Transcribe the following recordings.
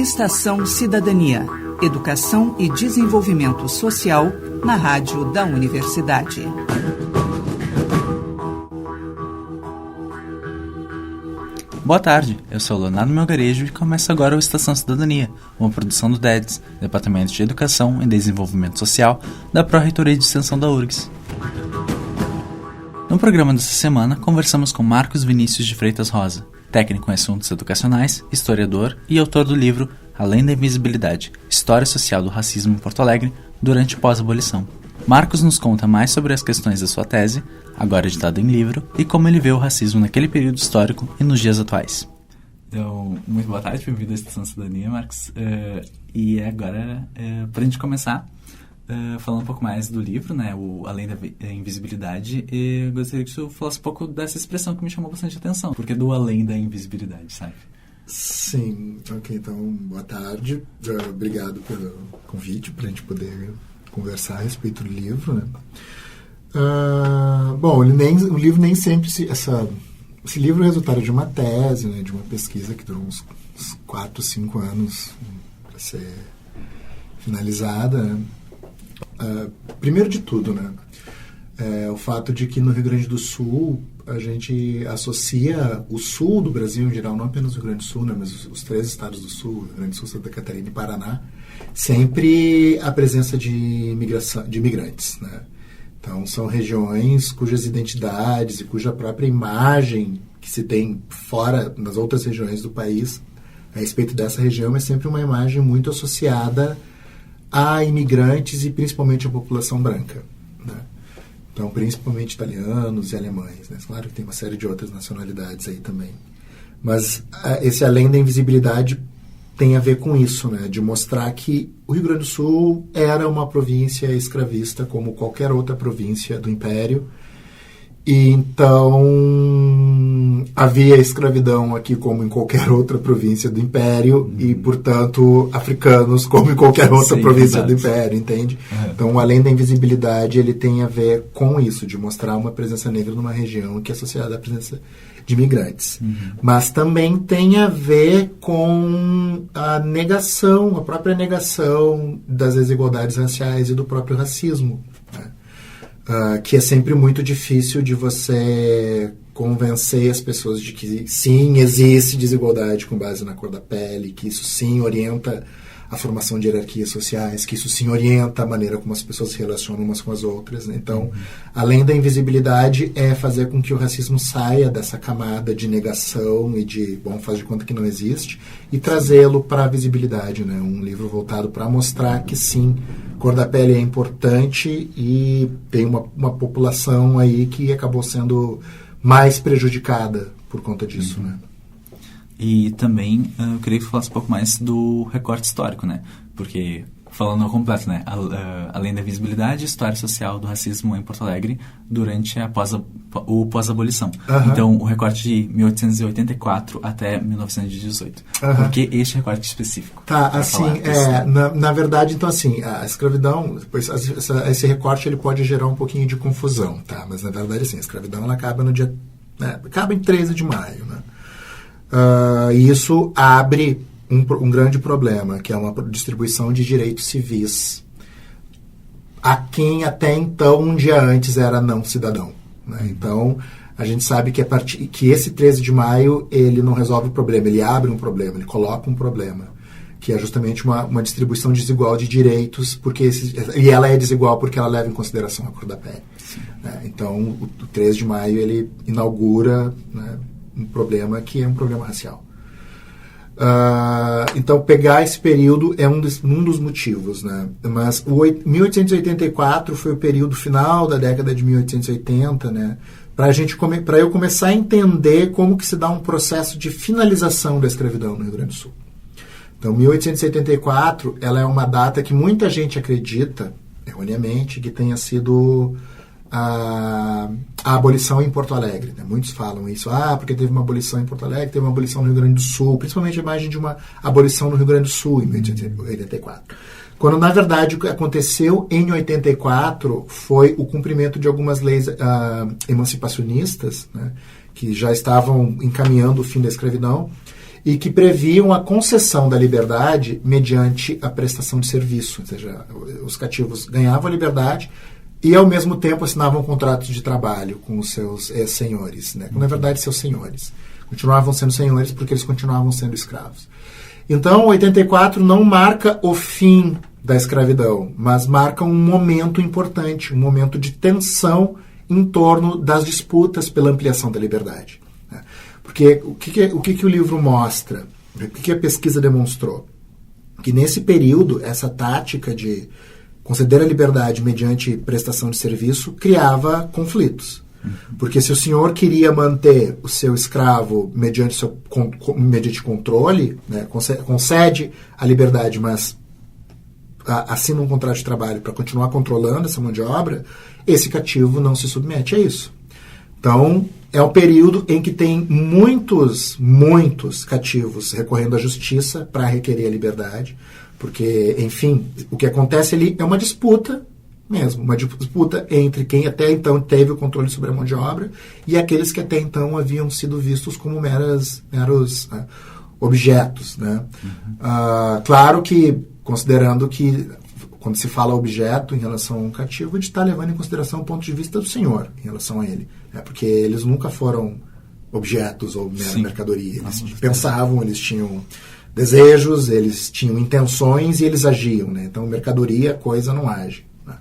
Estação Cidadania, Educação e Desenvolvimento Social na Rádio da Universidade. Boa tarde, eu sou o Leonardo Melgarejo e começa agora o Estação Cidadania, uma produção do DEDES, Departamento de Educação e Desenvolvimento Social da Pró-Reitoria de Extensão da URGS. No programa dessa semana, conversamos com Marcos Vinícius de Freitas Rosa, técnico em assuntos educacionais, historiador e autor do livro Além da Invisibilidade, História Social do Racismo em Porto Alegre durante pós-abolição. Marcos nos conta mais sobre as questões da sua tese, agora editada em livro, e como ele vê o racismo naquele período histórico e nos dias atuais. Então, muito boa tarde, bem-vindo à Estação Cidadania, Marcos. E agora, para a gente começar, falando um pouco mais do livro, né, o Além da Invisibilidade, eu gostaria que você falasse um pouco dessa expressão que me chamou bastante atenção, porque do Além da Invisibilidade, sabe? Sim, ok, então, boa tarde, obrigado pelo convite para a gente poder conversar a respeito do livro, né? Bom, o livro nem sempre esse livro é o resultado de uma tese, né, de uma pesquisa que durou uns 4, 5 anos para ser finalizada, né? Primeiro de tudo, né, o fato de que no Rio Grande do Sul a gente associa o sul do Brasil em geral, não apenas o Rio Grande do Sul, né, mas os 3 estados do sul, Rio Grande do Sul, Santa Catarina e Paraná, sempre a presença de imigrantes, né? Então, são regiões cujas identidades e cuja própria imagem que se tem fora, nas outras regiões do país, a respeito dessa região, é sempre uma imagem muito associada a imigrantes e principalmente a população branca, né? Então, principalmente italianos e alemães, né? Claro que tem uma série de outras nacionalidades aí também. Mas esse Além da Invisibilidade tem a ver com isso, né? De mostrar que o Rio Grande do Sul era uma província escravista como qualquer outra província do Império. E então havia escravidão aqui como em qualquer outra província do Império e, portanto, africanos como em qualquer outra província exato. Do Império, entende? Então, Além da Invisibilidade, ele tem a ver com isso, de mostrar uma presença negra numa região que é associada à presença de imigrantes. Mas também tem a ver com a própria negação das desigualdades raciais e do próprio racismo, né? Que é sempre muito difícil de você convencer as pessoas de que sim, existe desigualdade com base na cor da pele, que isso sim orienta a formação de hierarquias sociais, que isso sim orienta a maneira como as pessoas se relacionam umas com as outras, né? Então, Além da Invisibilidade é fazer com que o racismo saia dessa camada de negação e de, faz de conta que não existe, e trazê-lo para a visibilidade, né? Um livro voltado para mostrar que sim, cor da pele é importante e tem uma população aí que acabou sendo mais prejudicada por conta disso, né? E também eu queria que falasse um pouco mais do recorte histórico, né? Porque, falando ao completo, né? Além da Visibilidade, História Social do Racismo em Porto Alegre durante o pós-abolição. Então, o recorte de 1884 até 1918. Por que este recorte específico? Tá, assim, na verdade, então, assim, a escravidão, depois, esse recorte ele pode gerar um pouquinho de confusão, tá? Mas, na verdade, assim, a escravidão ela acaba no dia... Né? Acaba em 13 de maio, né? E isso abre um grande problema, que é uma distribuição de direitos civis a quem até então, um dia antes, era não cidadão, né? Então, a gente sabe que esse 13 de maio ele não resolve o problema, ele abre um problema, ele coloca um problema, que é justamente uma distribuição desigual de direitos, e ela é desigual porque ela leva em consideração a cor da pele, né? Então, o 13 de maio ele inaugura, né, um problema que é um problema racial. Então, pegar esse período é um dos motivos, né? Mas 1884 foi o período final da década de 1880, né? Para eu começar a entender como que se dá um processo de finalização da escravidão no Rio Grande do Sul. Então, 1884 ela é uma data que muita gente acredita, erroneamente, que tenha sido a abolição em Porto Alegre, né? Muitos falam isso, porque teve uma abolição em Porto Alegre, teve uma abolição no Rio Grande do Sul, principalmente a imagem de uma abolição no Rio Grande do Sul em 1884. Quando, na verdade, o que aconteceu em 84 foi o cumprimento de algumas leis emancipacionistas, né, que já estavam encaminhando o fim da escravidão, e que previam a concessão da liberdade mediante a prestação de serviço. Ou seja, os cativos ganhavam a liberdade e, ao mesmo tempo, assinavam contratos de trabalho com os seus senhores, né? Na verdade, seus senhores. Continuavam sendo senhores porque eles continuavam sendo escravos. Então, 84 não marca o fim da escravidão, mas marca um momento importante, um momento de tensão em torno das disputas pela ampliação da liberdade. Né? Porque o que o livro mostra, o que a pesquisa demonstrou? Que nesse período, essa tática de conceder a liberdade mediante prestação de serviço criava conflitos. Porque se o senhor queria manter o seu escravo mediante controle, né, concede a liberdade, mas assina um contrato de trabalho para continuar controlando essa mão de obra, esse cativo não se submete a isso. Então, é um período em que tem muitos cativos recorrendo à justiça para requerer a liberdade, porque, enfim, o que acontece ali é uma disputa mesmo, uma disputa entre quem até então teve o controle sobre a mão de obra e aqueles que até então haviam sido vistos como meros objetos. Né? Claro que, considerando que, quando se fala objeto em relação a um cativo, a gente está levando em consideração o ponto de vista do senhor em relação a ele. Né? Porque eles nunca foram objetos ou mera mercadoria. Eles pensavam, eles tinham desejos, eles tinham intenções e eles agiam. Né? Então, mercadoria, coisa não age. Né?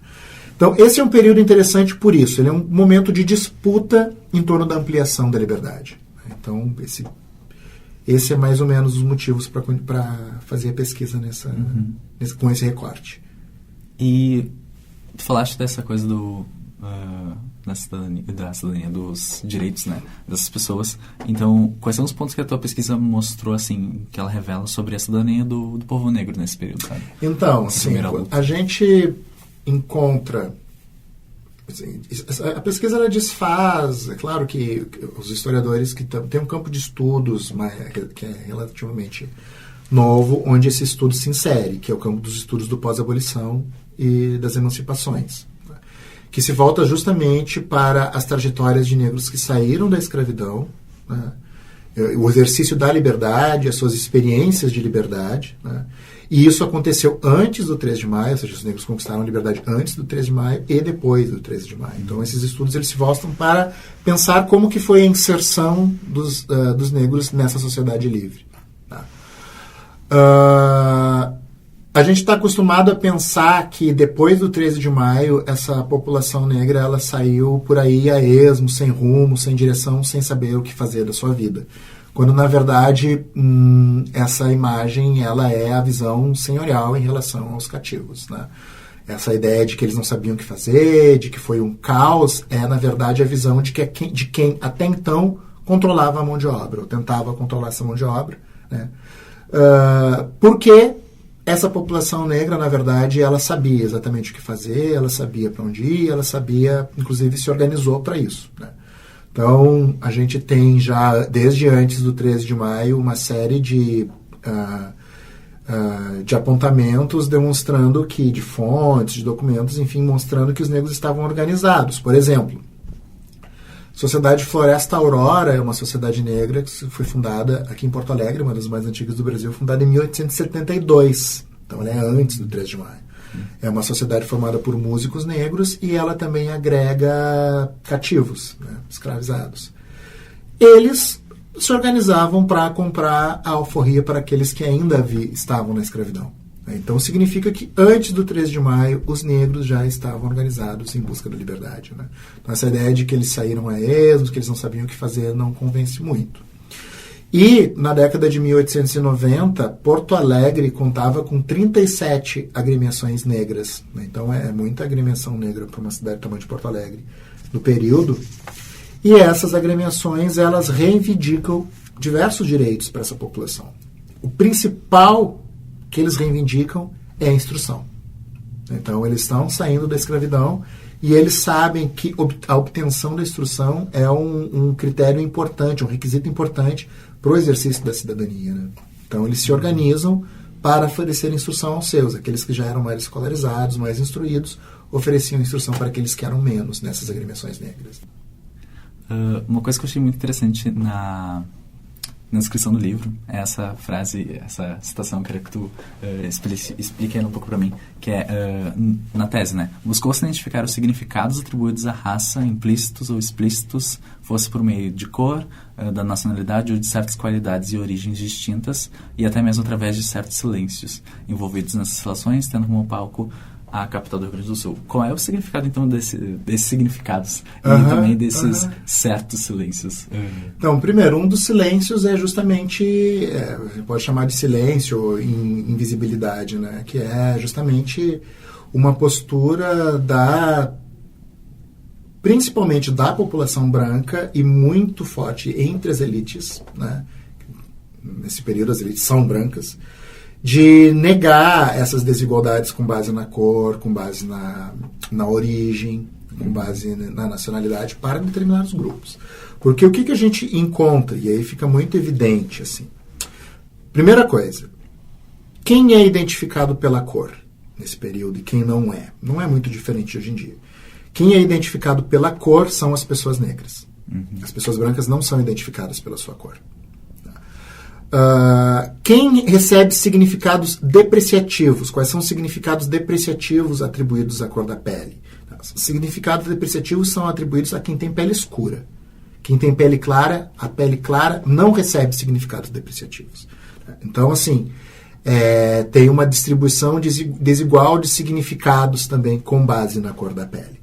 Então, esse é um período interessante por isso. Ele é um momento de disputa em torno da ampliação da liberdade. Então, esse é mais ou menos os motivos para fazer a pesquisa com esse recorte. E tu falaste dessa coisa da cidadania, dos direitos, né, dessas pessoas. Então, quais são os pontos que a tua pesquisa mostrou, assim, que ela revela sobre a cidadania do povo negro nesse período, sabe? Então, assim, a gente encontra... Assim, a pesquisa ela desfaz, é claro que os historiadores que têm um campo de estudos que é relativamente novo, onde esse estudo se insere, que é o campo dos estudos do pós-abolição e das emancipações, né? Que se volta justamente para as trajetórias de negros que saíram da escravidão, né? O exercício da liberdade, as suas experiências de liberdade, né? E isso aconteceu antes do 13 de maio, ou seja, os negros conquistaram a liberdade antes do 13 de maio e depois do 13 de maio. Então, esses estudos eles se voltam para pensar como que foi a inserção dos negros nessa sociedade livre. Tá? A gente está acostumado a pensar que depois do 13 de maio, essa população negra ela saiu por aí a esmo, sem rumo, sem direção, sem saber o que fazer da sua vida. Quando, na verdade, essa imagem ela é a visão senhorial em relação aos cativos. Né? Essa ideia de que eles não sabiam o que fazer, de que foi um caos, é, na verdade, a visão de quem até então controlava a mão de obra, ou tentava controlar essa mão de obra. Né? Porque essa população negra, na verdade, ela sabia exatamente o que fazer, ela sabia para onde ir, ela sabia, inclusive, se organizou para isso. Né? Então, a gente tem já, desde antes do 13 de maio, uma série de apontamentos demonstrando que, de fontes, de documentos, enfim, mostrando que os negros estavam organizados. Por exemplo, a Sociedade Floresta Aurora é uma sociedade negra que foi fundada aqui em Porto Alegre, uma das mais antigas do Brasil, fundada em 1872. Então, ela é antes do 13 de maio. É uma sociedade formada por músicos negros e ela também agrega cativos, né, escravizados. Eles se organizavam para comprar a alforria para aqueles que ainda estavam na escravidão. Então, significa que antes do 13 de maio, os negros já estavam organizados em busca da liberdade. Né? Então, essa ideia de que eles saíram a esmo, que eles não sabiam o que fazer, não convence muito. E, na década de 1890, Porto Alegre contava com 37 agremiações negras. Né? Então, é muita agremiação negra para uma cidade do tamanho de Porto Alegre no período. E essas agremiações, elas reivindicam diversos direitos para essa população. O principal que eles reivindicam é a instrução. Então, eles estão saindo da escravidão e eles sabem que a obtenção da instrução é um critério importante, um requisito importante para o exercício da cidadania. Né? Então, eles se organizam para oferecer instrução aos seus. Aqueles que já eram mais escolarizados, mais instruídos, ofereciam instrução para aqueles que eram menos nessas agremiações negras. Uma coisa que eu achei muito interessante na descrição do livro, essa frase, essa citação, eu queria que tu explique ela um pouco para mim, que é, na tese, né? Buscou-se identificar os significados atribuídos à raça, implícitos ou explícitos, fosse por meio de cor, da nacionalidade ou de certas qualidades e origens distintas, e até mesmo através de certos silêncios envolvidos nessas relações, tendo como palco a capital do Rio Grande do Sul. Qual é o significado, então, desses significados e também desses certos silêncios? Então, primeiro, um dos silêncios é justamente, pode chamar de silêncio ou invisibilidade, né? Que é justamente uma postura principalmente da população branca e muito forte entre as elites, né? Nesse período as elites são brancas, de negar essas desigualdades com base na cor, com base na origem, com base na nacionalidade para determinados grupos. Porque o que a gente encontra, e aí fica muito evidente, assim. Primeira coisa, quem é identificado pela cor nesse período e quem não é? Não é muito diferente de hoje em dia. Quem é identificado pela cor são as pessoas negras. As pessoas brancas não são identificadas pela sua cor. Quem recebe significados depreciativos? Quais são os significados depreciativos atribuídos à cor da pele? Os significados depreciativos são atribuídos a quem tem pele escura. Quem tem pele clara, a pele clara não recebe significados depreciativos. Então, assim, tem uma distribuição desigual de significados também com base na cor da pele.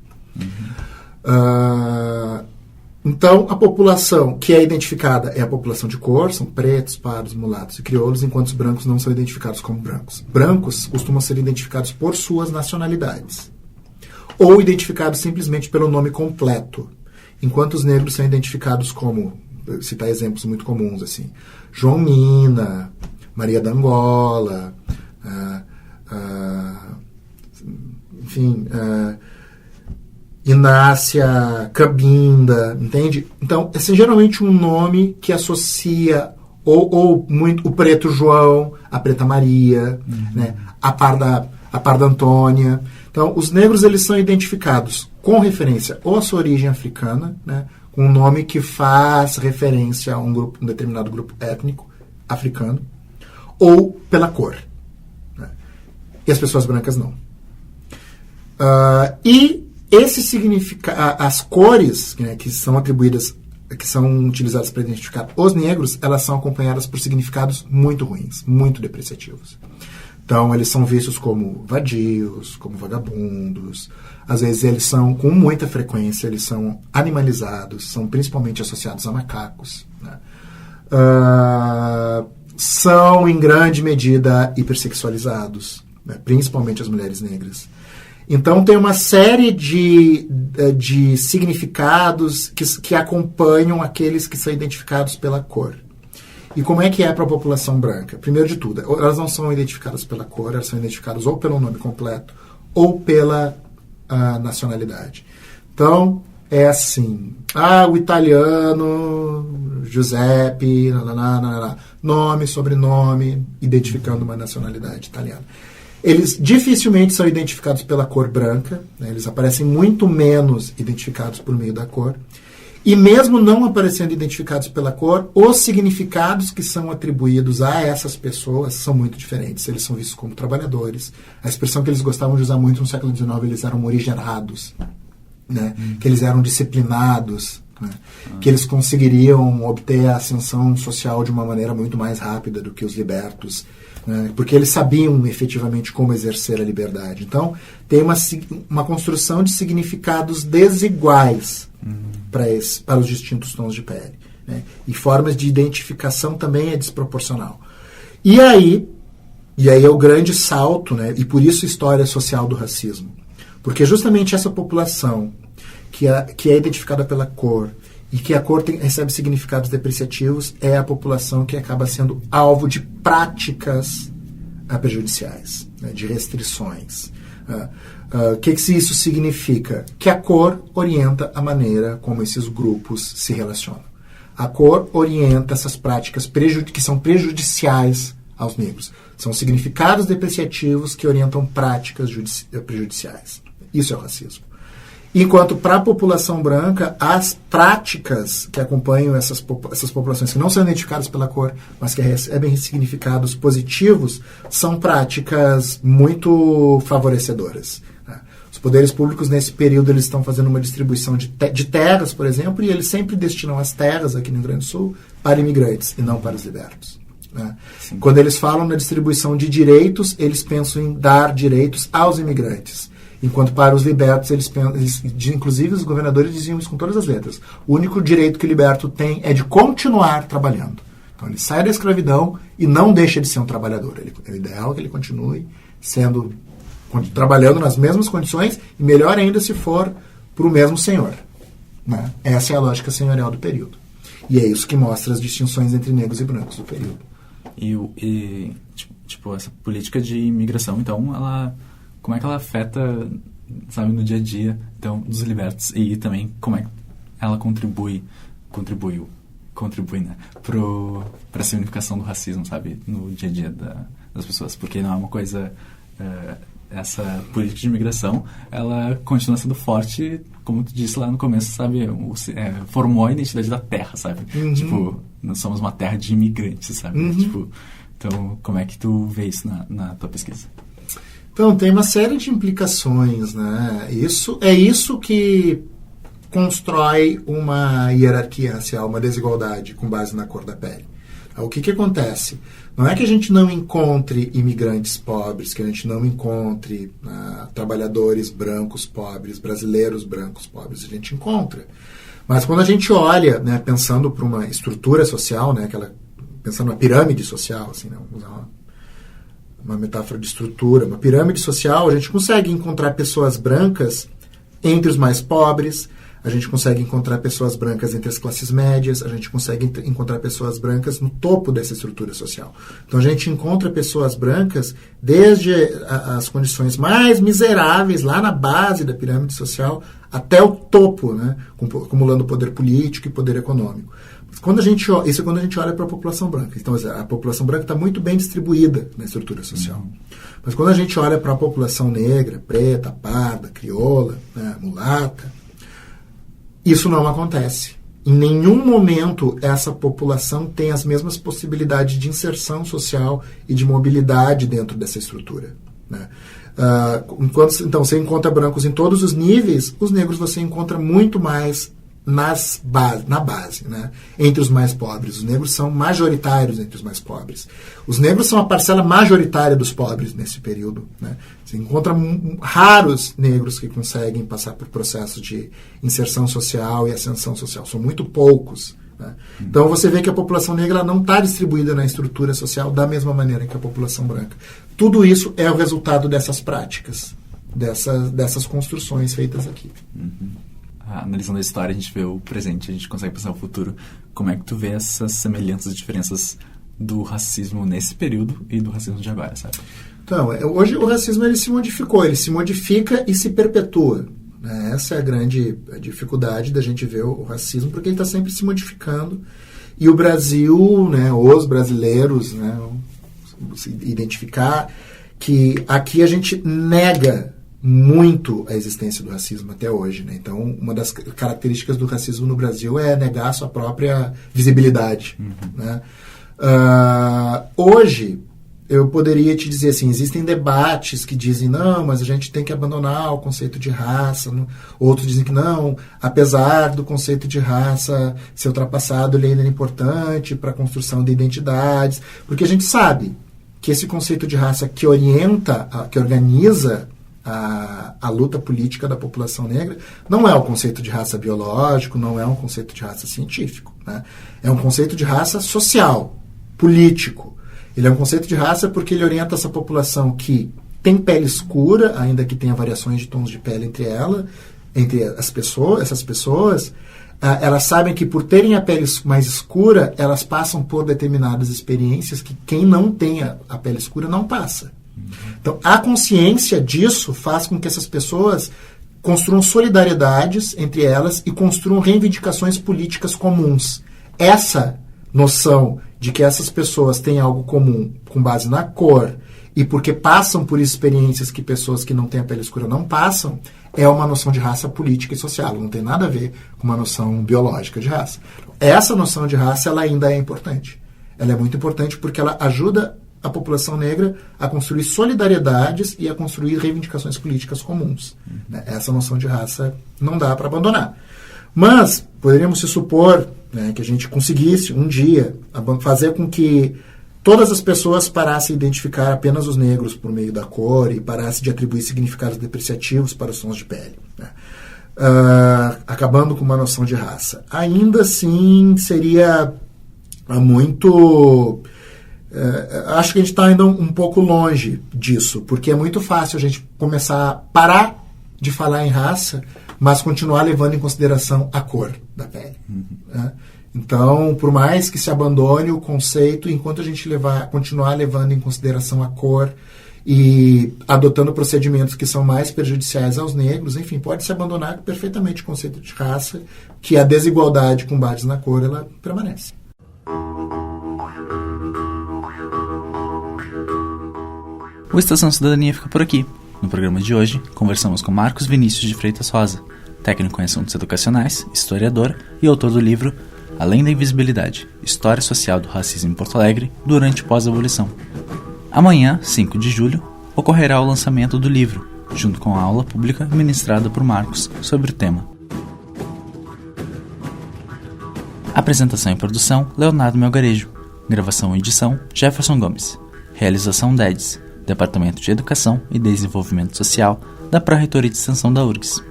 Então, a população que é identificada é a população de cor, são pretos, pardos, mulatos e crioulos, enquanto os brancos não são identificados como brancos. Brancos costumam ser identificados por suas nacionalidades, ou identificados simplesmente pelo nome completo, enquanto os negros são identificados como, citar exemplos muito comuns, assim, João Mina, Maria da Angola, enfim... Inácia, Cabinda, entende? Então, esse é geralmente um nome que associa ou muito o preto João, a preta Maria, né? a parda Antônia. Então, os negros eles são identificados com referência ou à sua origem africana, né? Com um nome que faz referência a um determinado grupo étnico africano, ou pela cor. Né? E as pessoas brancas não. As cores, né, que são atribuídas, que são utilizadas para identificar os negros, elas são acompanhadas por significados muito ruins, muito depreciativos. Então, eles são vistos como vadios, como vagabundos. Às vezes, eles são, com muita frequência, eles são animalizados, são principalmente associados a macacos. Né? São, em grande medida, hipersexualizados, né? Principalmente as mulheres negras. Então, tem uma série de significados que acompanham aqueles que são identificados pela cor. E como é que é para a população branca? Primeiro de tudo, elas não são identificadas pela cor, elas são identificadas ou pelo nome completo ou pela nacionalidade. Então, é assim, o italiano, Giuseppe, nome, sobrenome, identificando uma nacionalidade italiana. Eles dificilmente são identificados pela cor branca, né? Eles aparecem muito menos identificados por meio da cor. E mesmo não aparecendo identificados pela cor, os significados que são atribuídos a essas pessoas são muito diferentes. Eles são vistos como trabalhadores. A expressão que eles gostavam de usar muito no século XIX, eles eram morigerados, né? Que eles eram disciplinados, né? Que eles conseguiriam obter a ascensão social de uma maneira muito mais rápida do que os libertos, né? Porque eles sabiam efetivamente como exercer a liberdade. Então, tem uma construção de significados desiguais para os distintos tons de pele, né? E formas de identificação também é desproporcional. E aí é o grande salto, né? E por isso a história social do racismo. Porque justamente essa população que é identificada pela cor e que a cor recebe significados depreciativos é a população que acaba sendo alvo de práticas prejudiciais, né, de restrições. O que isso significa? Que a cor orienta a maneira como esses grupos se relacionam. A cor orienta essas práticas que são prejudiciais aos negros. São significados depreciativos que orientam práticas prejudiciais. Isso é o racismo. Enquanto para a população branca, as práticas que acompanham essas populações que não são identificadas pela cor, mas que recebem significados positivos, são práticas muito favorecedoras. Né? Os poderes públicos, nesse período, eles estão fazendo uma distribuição de terras, por exemplo, e eles sempre destinam as terras aqui no Rio Grande do Sul para imigrantes e não para os libertos. Né? Quando eles falam na distribuição de direitos, eles pensam em dar direitos aos imigrantes. Enquanto para os libertos, inclusive os governadores diziam isso com todas as letras. O único direito que o liberto tem é de continuar trabalhando. Então ele sai da escravidão e não deixa de ser um trabalhador. O ideal é que ele continue trabalhando nas mesmas condições e melhor ainda se for para o mesmo senhor. Né? Essa é a lógica senhorial do período. E é isso que mostra as distinções entre negros e brancos do período. E essa política de imigração, então, como é que ela afeta, sabe, no dia a dia, então, dos libertos, e também como é que ela contribui, né, para a significação do racismo, sabe, no dia a dia das pessoas, porque não é uma coisa, essa política de imigração, ela continua sendo forte, como tu disse lá no começo, sabe, formou a identidade da terra, sabe, tipo, nós somos uma terra de imigrantes, sabe, tipo, então, como é que tu vê isso na tua pesquisa? Então, tem uma série de implicações, né? É isso que constrói uma hierarquia racial, uma desigualdade com base na cor da pele. O que acontece? Não é que a gente não encontre imigrantes pobres, que a gente não encontre trabalhadores brancos pobres, brasileiros brancos pobres, a gente encontra. Mas quando a gente olha, né, pensando para uma estrutura social, né, pensando na pirâmide social, assim, né, vamos usar uma metáfora de estrutura, uma pirâmide social, a gente consegue encontrar pessoas brancas entre os mais pobres, a gente consegue encontrar pessoas brancas entre as classes médias, a gente consegue encontrar pessoas brancas no topo dessa estrutura social. Então a gente encontra pessoas brancas desde as condições mais miseráveis, lá na base da pirâmide social, até o topo, né, acumulando poder político e poder econômico. Isso é quando a gente olha para a população branca. Então, a população branca está muito bem distribuída na estrutura social. Mas quando a gente olha para a população negra, preta, parda, crioula, né, mulata, isso não acontece. Em nenhum momento essa população tem as mesmas possibilidades de inserção social e de mobilidade dentro dessa estrutura. Né? Então, você encontra brancos em todos os níveis, os negros você encontra muito mais na base, né? Entre os mais pobres. Os negros são majoritários entre os mais pobres. Os negros são a parcela majoritária dos pobres nesse período. Né? Você encontra raros negros que conseguem passar por processo de inserção social e ascensão social. São muito poucos. Né? Então você vê que a população negra não está distribuída na estrutura social da mesma maneira que a população branca. Tudo isso é o resultado dessas práticas, dessas construções feitas aqui. Analisando a história, a gente vê o presente, a gente consegue pensar o futuro. Como é que tu vê essas semelhanças e diferenças do racismo nesse período e do racismo de agora, sabe? Então, hoje o racismo ele se modifica e se perpetua. Né? Essa é a grande dificuldade da gente ver o racismo, porque ele está sempre se modificando. E o Brasil, né, os brasileiros, né, se identificar que aqui a gente nega muito a existência do racismo até hoje, né? Então, uma das características do racismo no Brasil é negar a sua própria visibilidade. Né? Hoje, eu poderia te dizer assim, existem debates que dizem, não, mas a gente tem que abandonar o conceito de raça. Outros dizem que não, apesar do conceito de raça ser ultrapassado, ele ainda é importante para a construção de identidades, porque a gente sabe que esse conceito de raça que organiza a luta política da população negra não é o conceito de raça biológico, não é um conceito de raça científico. Né? É um conceito de raça social, político. Ele é um conceito de raça porque ele orienta essa população que tem pele escura, ainda que tenha variações de tons de pele entre essas pessoas, elas sabem que por terem a pele mais escura, elas passam por determinadas experiências que quem não tem a pele escura não passa. Então, a consciência disso faz com que essas pessoas construam solidariedades entre elas e construam reivindicações políticas comuns. Essa noção de que essas pessoas têm algo comum com base na cor e porque passam por experiências que pessoas que não têm a pele escura não passam, é uma noção de raça política e social, não tem nada a ver com uma noção biológica de raça. Essa noção de raça ela ainda é importante. Ela é muito importante porque ela ajuda a população negra a construir solidariedades e a construir reivindicações políticas comuns. Essa noção de raça não dá para abandonar. Mas poderíamos se supor, né, que a gente conseguisse um dia fazer com que todas as pessoas parassem a identificar apenas os negros por meio da cor e parassem de atribuir significados depreciativos para os tons de pele, né? Acabando com uma noção de raça. Ainda assim, seria muito... acho que a gente está ainda um pouco longe disso, porque é muito fácil a gente começar a parar de falar em raça, mas continuar levando em consideração a cor da pele. Né? Então, por mais que se abandone o conceito, enquanto a gente continuar levando em consideração a cor e adotando procedimentos que são mais prejudiciais aos negros, enfim, pode-se abandonar perfeitamente o conceito de raça, que a desigualdade com base na cor, ela permanece. O Estação Cidadania fica por aqui. No programa de hoje, conversamos com Marcos Vinícius de Freitas Rosa, técnico em assuntos educacionais, historiador e autor do livro Além da Invisibilidade, História Social do Racismo em Porto Alegre durante e pós-abolição. Amanhã, 5 de julho, ocorrerá o lançamento do livro, junto com a aula pública ministrada por Marcos sobre o tema. Apresentação e produção, Leonardo Melgarejo. Gravação e edição, Jefferson Gomes. Realização DEDES, Departamento de Educação e Desenvolvimento Social da Pró-Reitoria de Extensão da URGS.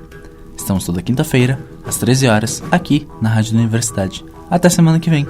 Estamos toda quinta-feira, às 13 horas, aqui na Rádio da Universidade. Até semana que vem!